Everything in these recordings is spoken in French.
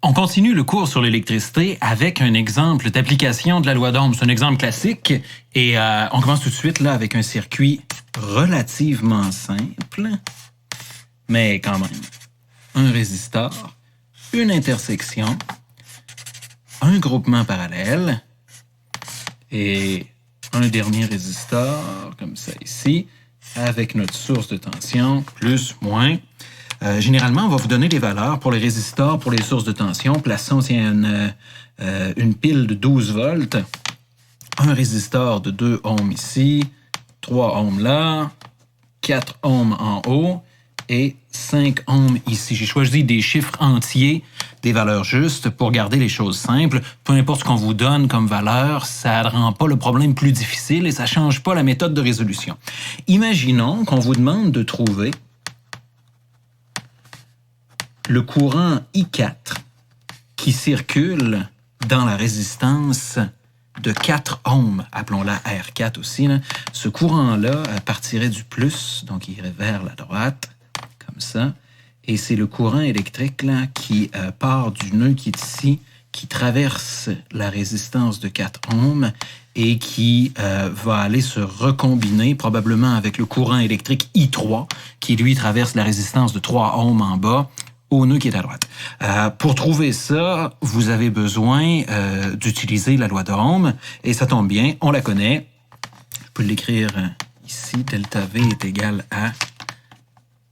On continue le cours sur l'électricité avec un exemple d'application de la loi d'Ohm. C'est un exemple classique et on commence tout de suite là avec un circuit relativement simple, mais quand même. Un résisteur, une intersection, un groupement parallèle et un dernier résisteur, comme ça ici, avec notre source de tension, plus, moins. Généralement, on va vous donner les valeurs pour les résistors, pour les sources de tension. Plaçons une pile de 12 volts, un résisteur de 2 ohms ici, 3 ohms là, 4 ohms en haut et 5 ohms ici. J'ai choisi des chiffres entiers, des valeurs justes pour garder les choses simples. Peu importe ce qu'on vous donne comme valeur, ça ne rend pas le problème plus difficile et ça ne change pas la méthode de résolution. Imaginons qu'on vous demande de trouver le courant I4 qui circule dans la résistance de 4 ohms, appelons-la R4 aussi. Là. Ce courant-là partirait du plus, donc il irait vers la droite, comme ça. Et c'est le courant électrique là, qui part du nœud qui est ici, qui traverse la résistance de 4 ohms et qui va aller se recombiner probablement avec le courant électrique I3 qui, lui, traverse la résistance de 3 ohms en bas au nœud qui est à droite. Pour trouver ça, vous avez besoin d'utiliser la loi d'Ohm et ça tombe bien, on la connaît. Je peux l'écrire ici, delta V est égal à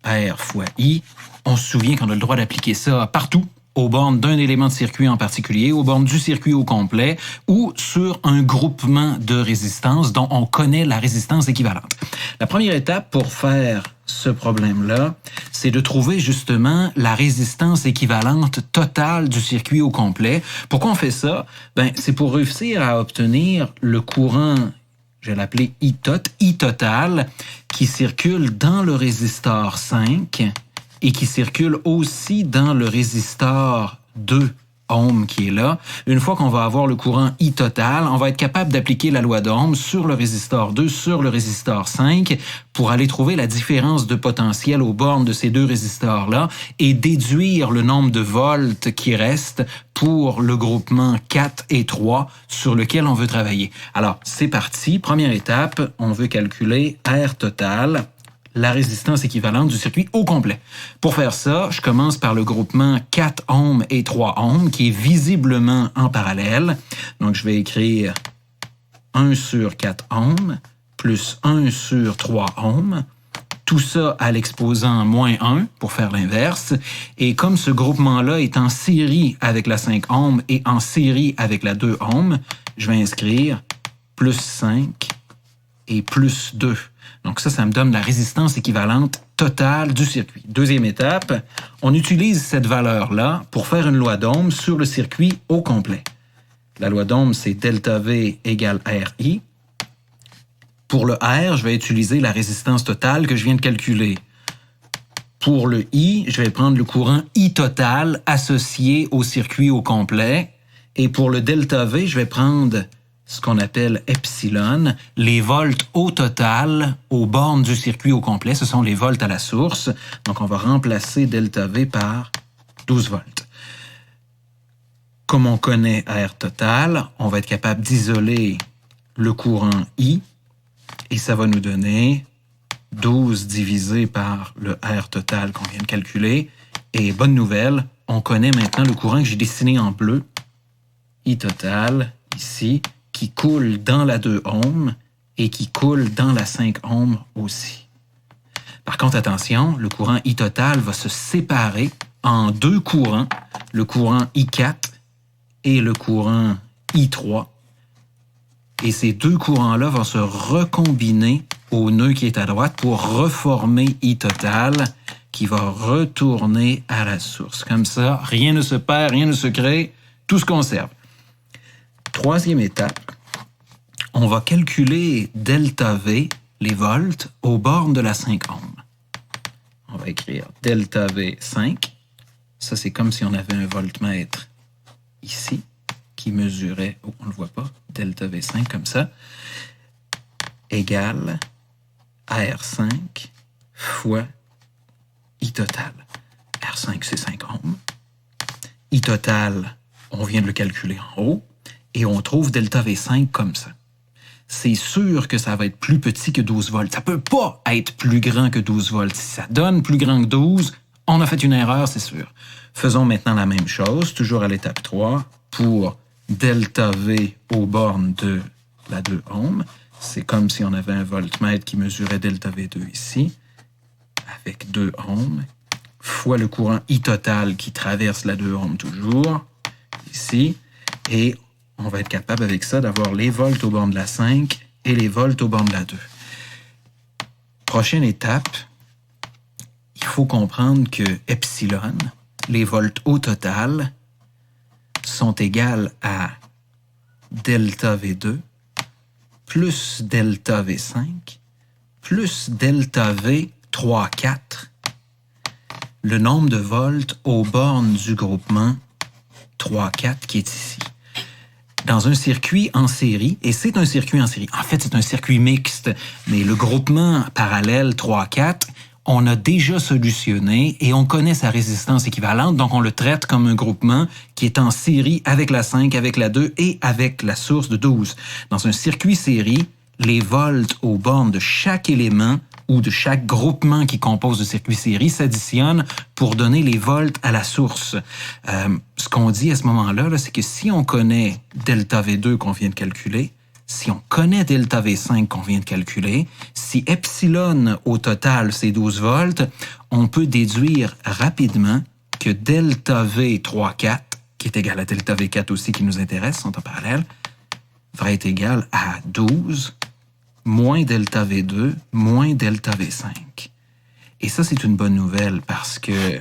R fois I. On se souvient qu'on a le droit d'appliquer ça partout, aux bornes d'un élément de circuit en particulier, aux bornes du circuit au complet ou sur un groupement de résistance dont on connaît la résistance équivalente. La première étape pour faire ce problème-là, c'est de trouver justement la résistance équivalente totale du circuit au complet. Pourquoi on fait ça? C'est pour réussir à obtenir le courant, je vais l'appeler I-tot, I-total, qui circule dans le résisteur 5 et qui circule aussi dans le résisteur 2 ohms qui est là. Une fois qu'on va avoir le courant I total, on va être capable d'appliquer la loi d'Ohm sur le résisteur 2, sur le résisteur 5 pour aller trouver la différence de potentiel aux bornes de ces deux résisteurs-là et déduire le nombre de volts qui reste pour le groupement 4 et 3 sur lequel on veut travailler. Alors, c'est parti. Première étape, on veut calculer R total, la résistance équivalente du circuit au complet. Pour faire ça, je commence par le groupement 4 ohms et 3 ohms qui est visiblement en parallèle. Donc, je vais écrire 1 sur 4 ohms plus 1 sur 3 ohms. Tout ça à l'exposant moins 1 pour faire l'inverse. Et comme ce groupement-là est en série avec la 5 ohms et en série avec la 2 ohms, je vais inscrire plus 5 et plus 2. Donc ça me donne la résistance équivalente totale du circuit. Deuxième étape, on utilise cette valeur-là pour faire une loi d'Ohm sur le circuit au complet. La loi d'Ohm, c'est delta V égale RI. Pour le R, je vais utiliser la résistance totale que je viens de calculer. Pour le I, je vais prendre le courant I total associé au circuit au complet. Et pour le delta V, je vais prendre ce qu'on appelle epsilon, les volts au total aux bornes du circuit au complet. Ce sont les volts à la source. Donc, on va remplacer delta V par 12 volts. Comme on connaît R total, on va être capable d'isoler le courant I et ça va nous donner 12 divisé par le R total qu'on vient de calculer. Et bonne nouvelle, on connaît maintenant le courant que j'ai dessiné en bleu, I total, ici, qui coule dans la 2 ohms et qui coule dans la 5 ohms aussi. Par contre, attention, le courant I total va se séparer en deux courants, le courant I4 et le courant I3. Et ces deux courants-là vont se recombiner au nœud qui est à droite pour reformer I total qui va retourner à la source. Comme ça, rien ne se perd, rien ne se crée, tout se conserve. Troisième étape, on va calculer delta V, les volts, aux bornes de la 5 ohms. On va écrire delta V 5. Ça, c'est comme si on avait un voltmètre ici qui mesurait, on ne le voit pas, delta V 5 comme ça, égale R5 fois I total. R5, c'est 5 ohms. I total, on vient de le calculer en haut, et on trouve delta V5 comme ça. C'est sûr que ça va être plus petit que 12 volts. Ça peut pas être plus grand que 12 volts. Si ça donne plus grand que 12, on a fait une erreur, c'est sûr. Faisons maintenant la même chose, toujours à l'étape 3, pour delta V aux bornes de la 2 ohms. C'est comme si on avait un voltmètre qui mesurait delta V2 ici, avec 2 ohms, fois le courant I total qui traverse la 2 ohms toujours, ici, et on va être capable avec ça d'avoir les volts aux bornes de la 5 et les volts aux bornes de la 2. Prochaine étape, il faut comprendre que epsilon, les volts au total, sont égales à delta V2 plus delta V5 plus delta V 3, 4, le nombre de volts aux bornes du groupement 3, 4 qui est ici. Dans un circuit en série, et c'est un circuit en série, en fait c'est un circuit mixte, mais le groupement parallèle 3-4, on a déjà solutionné et on connaît sa résistance équivalente, donc on le traite comme un groupement qui est en série avec la 5, avec la 2 et avec la source de 12. Dans un circuit série, les volts aux bornes de chaque élément ou de chaque groupement qui compose le circuit série s'additionnent pour donner les volts à la source. Ce qu'on dit à ce moment-là, c'est que si on connaît delta V2 qu'on vient de calculer, si on connaît delta V5 qu'on vient de calculer, si epsilon au total c'est 12 volts, on peut déduire rapidement que delta V 3,4, qui est égal à delta V4 aussi qui nous intéresse, sont en parallèle, va être égal à 12 moins delta V2, moins delta V5. Et ça, c'est une bonne nouvelle parce que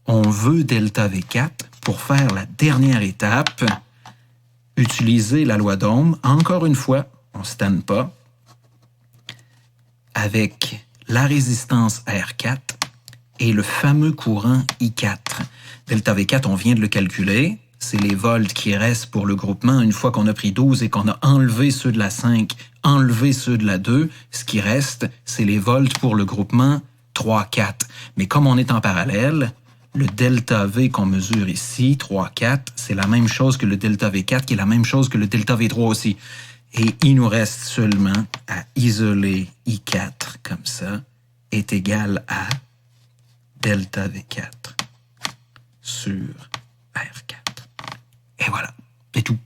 on veut delta V4 pour faire la dernière étape, utiliser la loi d'Ohm. Encore une fois, on ne se tanne pas, avec la résistance R4 et le fameux courant I4. Delta V4, on vient de le calculer. C'est les volts qui restent pour le groupement. Une fois qu'on a pris 12 et qu'on a enlevé ceux de la 5, enlevé ceux de la 2, ce qui reste, c'est les volts pour le groupement 3, 4. Mais comme on est en parallèle, le delta V qu'on mesure ici, 3, 4, c'est la même chose que le delta V4, qui est la même chose que le delta V3 aussi. Et il nous reste seulement à isoler I4 comme ça, est égal à delta V4 sur R4. Et voilà, c'est tout.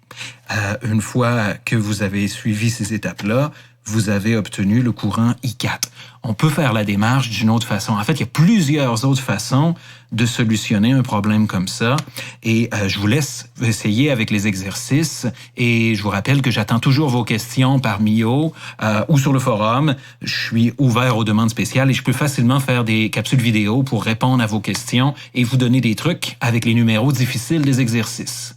Une fois que vous avez suivi ces étapes-là, vous avez obtenu le courant I4. On peut faire la démarche d'une autre façon. En fait, il y a plusieurs autres façons de solutionner un problème comme ça. Et je vous laisse essayer avec les exercices. Et je vous rappelle que j'attends toujours vos questions par Mio ou sur le forum. Je suis ouvert aux demandes spéciales et je peux facilement faire des capsules vidéo pour répondre à vos questions et vous donner des trucs avec les numéros difficiles des exercices.